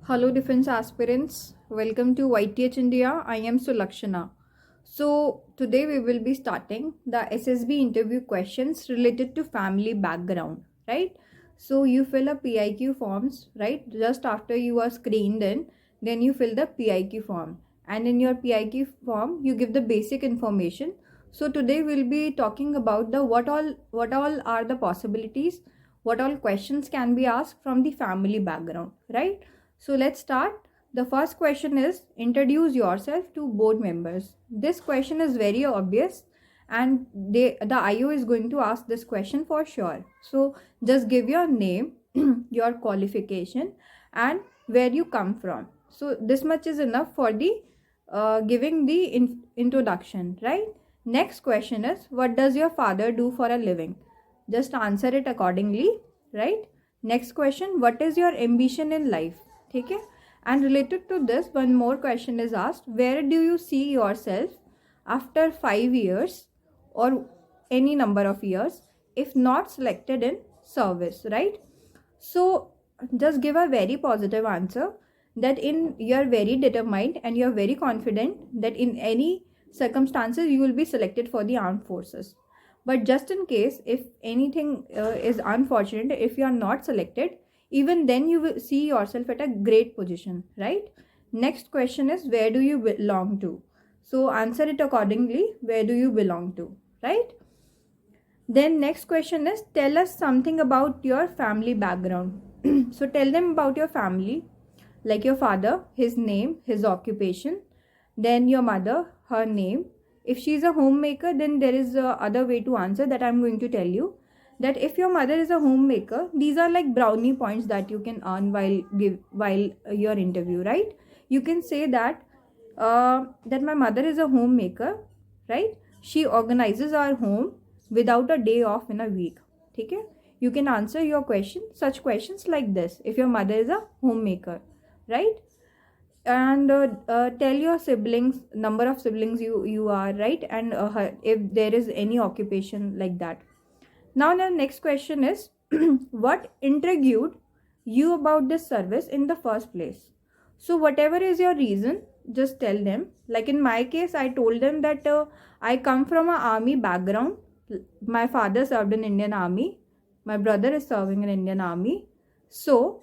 Hello defense aspirants, welcome to YTH India. I am Sulakshana. So today we will be starting the SSB interview questions related to family background, right? So you fill a PIQ forms, right? Just after you are screened in, then you fill the PIQ form, and in your PIQ form you give the basic information. So today we'll be talking about the what all are the possibilities, what all questions can be asked from the family background, right? So let's start. The first question is introduce yourself to board members. This question is very obvious and the IO is going to ask this question for sure. So just give your name, your qualification and where you come from. So this much is enough for the giving the introduction, right? Next question is what does your father do for a living? Just answer it accordingly, right? Next question, what is your ambition in life? Okay, and related to this one more question is asked, where do you see yourself after 5 years or any number of years if not selected in service, right? So just give a very positive answer that you're very determined and you're very confident that in any circumstances you will be selected for the armed forces. But just in case if anything is unfortunate, if you are not selected, even then you will see yourself at a great position, right? Next question is where do you belong to? So answer it accordingly, where do you belong to, right? Then next question is tell us something about your family background. So tell them about your family, like your father, his name, his occupation, then your mother, her name. If she's a homemaker, then there is a other way to answer that I'm going to tell you, that if your mother is a homemaker, these are like brownie points that you can earn while your interview, right? You can say that that my mother is a homemaker, right? She organizes our home without a day off in a week. Okay, you can answer your question, such questions like this, if your mother is a homemaker, right? And tell your siblings, number of siblings you are, right? And if there is any occupation like that. Now the next question is what intrigued you about this service in the first place? So whatever is your reason, just tell them. Like in my case, I told them that I come from an army background. My father served in Indian Army. My brother is serving in Indian Army. So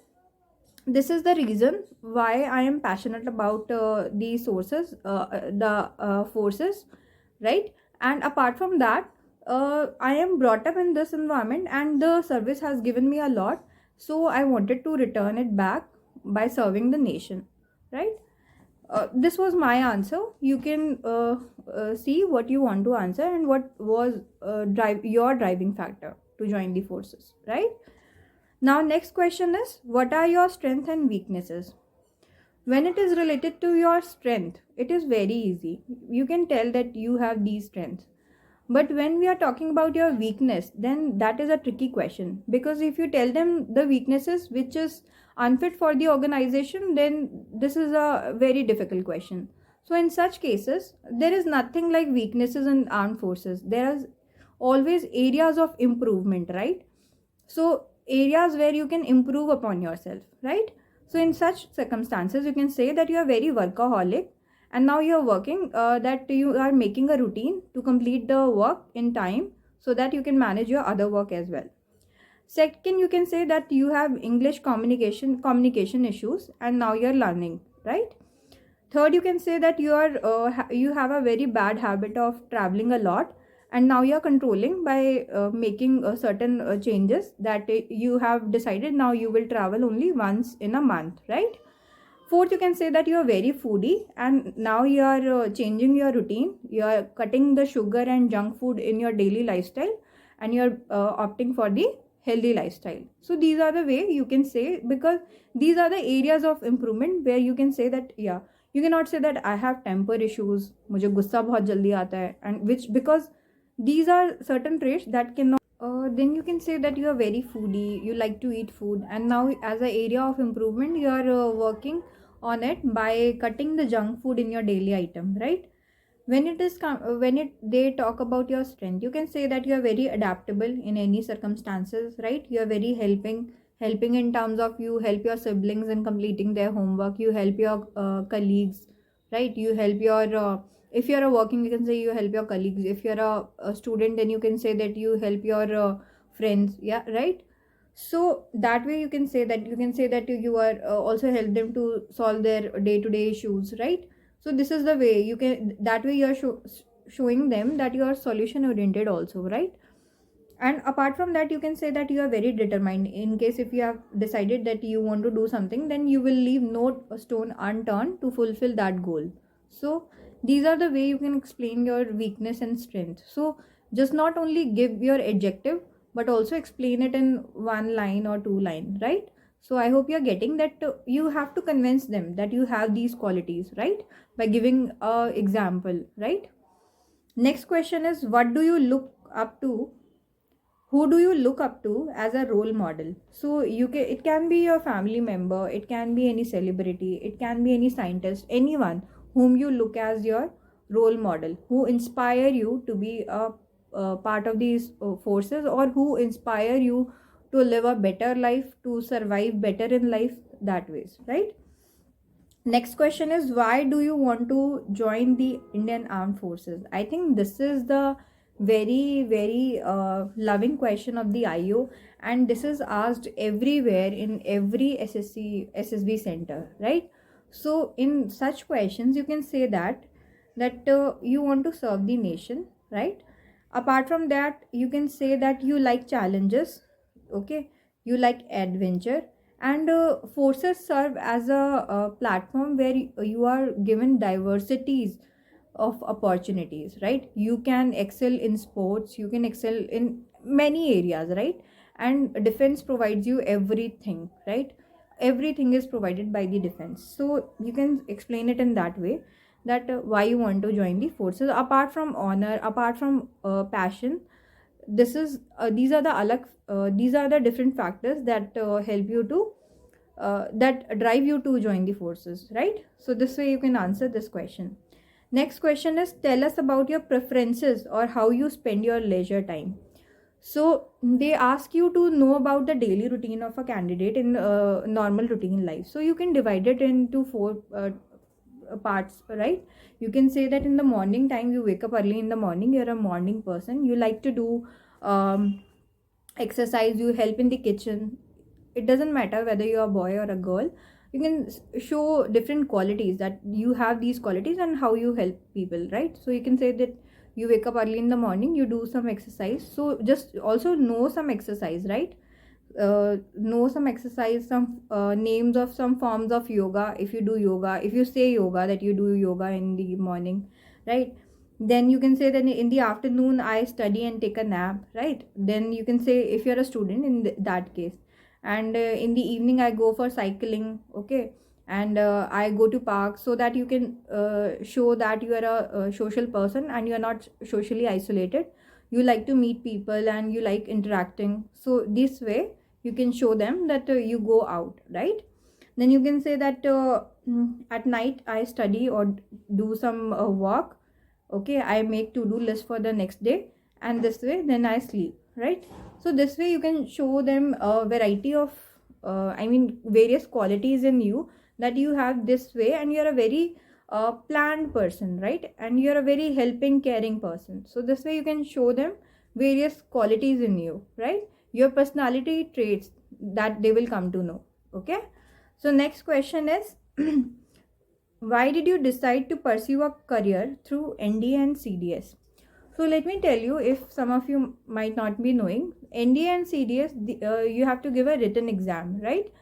this is the reason why I am passionate about the forces, right? And apart from that, I am brought up in this environment and the service has given me a lot. So I wanted to return it back by serving the nation, right? This was my answer. You can see what you want to answer and what was your driving factor to join the forces, right? Now next question is what are your strengths and weaknesses? When it is related to your strength, it is very easy. You can tell that you have these strengths. But when we are talking about your weakness, then that is a tricky question, because if you tell them the weaknesses which is unfit for the organization, then this is a very difficult question. So in such cases, there is nothing like weaknesses in armed forces. There are always areas of improvement, right? So areas where you can improve upon yourself, right? So in such circumstances, you can say that you are very workaholic and now you are working, that you are making a routine to complete the work in time so that you can manage your other work as well. Second, you can say that you have English communication issues and now you're learning, right? Third, you can say that you have a very bad habit of traveling a lot and now you're controlling by making certain changes that you have decided now you will travel only once in a month, right? Fourth, you can say that you are very foodie and now you are changing your routine. You are cutting the sugar and junk food in your daily lifestyle and you are opting for the healthy lifestyle. So these are the way you can say, because these are the areas of improvement where you can say that, yeah, you cannot say that I have temper issues, मुझे गुस्सा बहुत जल्दी आता है, and which, because these are certain traits that cannot. Then you can say that you are very foodie, you like to eat food, and now as an area of improvement you are working on it by cutting the junk food in your daily item, right? When they talk about your strength, you can say that you are very adaptable in any circumstances, right? You are very helping helping in terms of you help your siblings in completing their homework, you help your colleagues, right? You help your if you're a working, you can say you help your colleagues. If you're a student, then you can say that you help your friends, yeah, right? So that way you can say that you are also help them to solve their day-to-day issues, right? So this is the way you can, that way you are showing them that you are solution oriented also, right? And apart from that, you can say that you are very determined. In case if you have decided that you want to do something, then you will leave no stone unturned to fulfill that goal. So these are the way you can explain your weakness and strength. So just not only give your adjective, but also explain it in one line or two line, right? So I hope you're getting that you have to convince them that you have these qualities, right? By giving a example, right? Next question is, what do you look up to, who do you look up to as a role model? So you can, it can be your family member, it can be any celebrity, it can be any scientist, anyone whom you look as your role model, who inspire you to be a part of these forces, or who inspire you to live a better life, to survive better in life, that ways, right? Next question is, why do you want to join the Indian Armed Forces? I think this is the very loving question of the IO, and this is asked everywhere in every SSB center, right? So in such questions, you can say that you want to serve the nation, right? Apart from that, you can say that you like challenges, okay? You like adventure, and forces serve as a platform where you are given diversities of opportunities, right? You can excel in sports, you can excel in many areas, right? And defense provides you everything, right? Everything is provided by the defense. So you can explain it in that way, that why you want to join the forces. Apart from honor, apart from passion, this is these are the different factors that help you to that drive you to join the forces, right? So this way you can answer this question. Next question is, tell us about your preferences or how you spend your leisure time. So they ask you to know about the daily routine of a candidate in normal routine life. So you can divide it into four parts, right? You can say that in the morning time, you wake up early in the morning, you're a morning person, you like to do exercise, you help in the kitchen. It doesn't matter whether you're a boy or a girl, you can show different qualities, that you have these qualities and how you help people, right? So you can say that you wake up early in the morning, you do some exercise. So just also know some exercise, right? Know some exercise, some names of some forms of yoga. If you do yoga, if you say yoga, that you do yoga in the morning, right? Then you can say that in the afternoon I study and take a nap, right? Then you can say if you're a student in that case, and in the evening I go for cycling, okay? And I go to park, so that you can show that you are a social person and you are not socially isolated. You like to meet people and you like interacting. So this way you can show them that you go out, right? Then you can say that at night I study or do some work, okay? I make to-do list for the next day, and this way then I sleep, right? So this way you can show them a variety of various qualities in you, that you have this way, and you're a very planned person, right? And you're a very helping, caring person. So this way you can show them various qualities in you, right? Your personality traits that they will come to know, okay? So next question is, why did you decide to pursue a career through NDA and CDS? So let me tell you, if some of you might not be knowing, NDA and CDS, you have to give a written exam, right?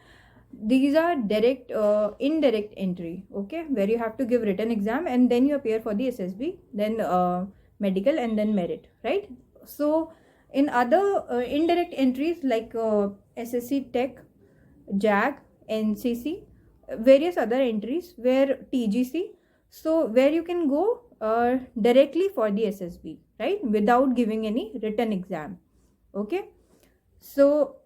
These are direct indirect entry, okay, where you have to give written exam and then you appear for the SSB, then medical, and then merit, right? So in other indirect entries like SSC Tech, JAG, NCC, various other entries where TGC, so where you can go directly for the SSB, right, without giving any written exam, okay? So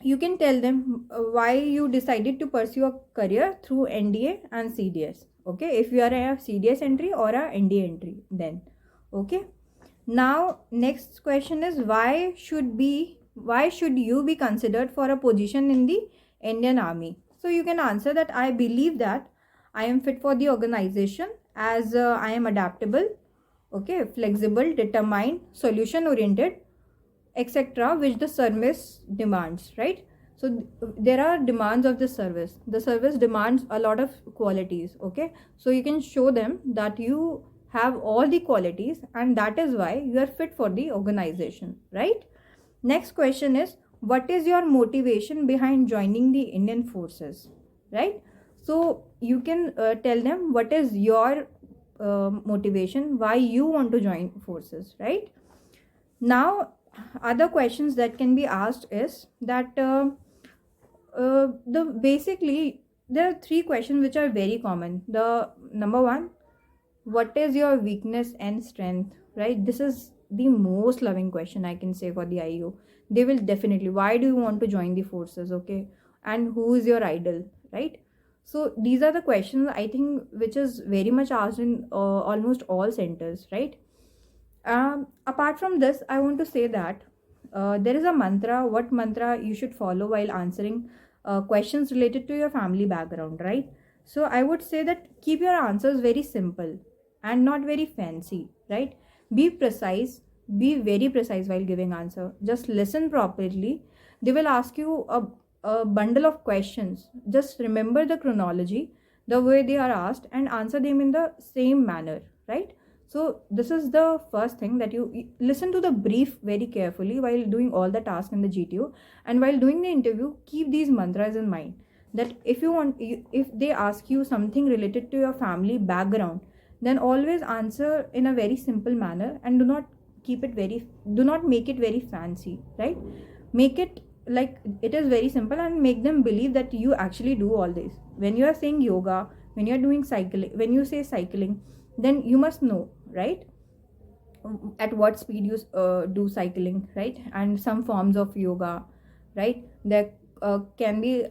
you can tell them why you decided to pursue a career through NDA and CDS, okay? If you are a CDS entry or a NDA entry, then okay. Now next question is, why should be why should you be considered for a position in the Indian Army? So you can answer that I believe that I am fit for the organization as I am adaptable, okay, flexible, determined, solution oriented, etc., which the service demands, right? So there are demands of the service demands a lot of qualities, okay? So you can show them that you have all the qualities and that is why you are fit for the organization, right? Next question is, what is your motivation behind joining the Indian forces, right? So you can tell them what is your motivation, why you want to join forces, right? Now other questions that can be asked is that the basically there are three questions which are very common. The number one, what is your weakness and strength, right? This is the most loving question I can say for the IO. They will definitely, why do you want to join the forces, okay, and who is your idol, right? So these are the questions I think which is very much asked in almost all centers, right? Apart from this, I want to say that there is a mantra, what mantra you should follow while answering questions related to your family background, right? So I would say that keep your answers very simple and not very fancy, right? Be precise, be very precise while giving answer. Just listen properly. They will ask you a bundle of questions. Just remember the chronology, the way they are asked, and answer them in the same manner, right? So this is the first thing, that you listen to the brief very carefully while doing all the tasks in the GTO, and while doing the interview, keep these mantras in mind. That if you want, if they ask you something related to your family background, then always answer in a very simple manner and do not make it very fancy, right? Make it like it is very simple and make them believe that you actually do all this. When you are saying yoga, when you are doing cycling, when you say cycling, then you must know, right, at what speed you do cycling, right? And some forms of yoga, right? There can be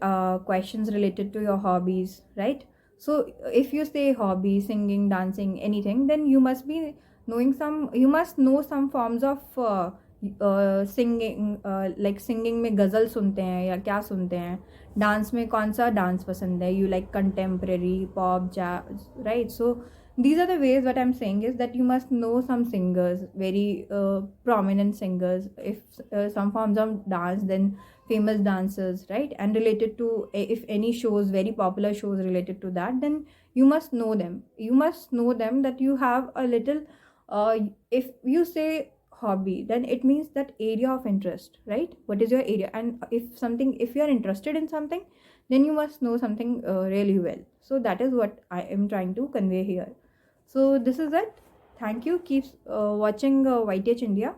questions related to your hobbies, right? So if you say hobby, singing, dancing, anything, then you must be knowing some, you must know some forms of singing, like singing में गज़ल सुनते हैं या क्या सुनते हैं, dance में कौन सा डांस पसंद है, you like contemporary, pop, jazz, right? So these are the ways. What I'm saying is that you must know some singers, very prominent singers, if some forms of dance, then famous dancers, right? And related to if any shows, very popular shows related to that, then you must know them. You must know them, that you have a little if you say hobby, then it means that area of interest, right? What is your area? And if you are interested in something, then you must know something really well. So that is what I am trying to convey here. So this is it. Thank you. Keep watching YTH India.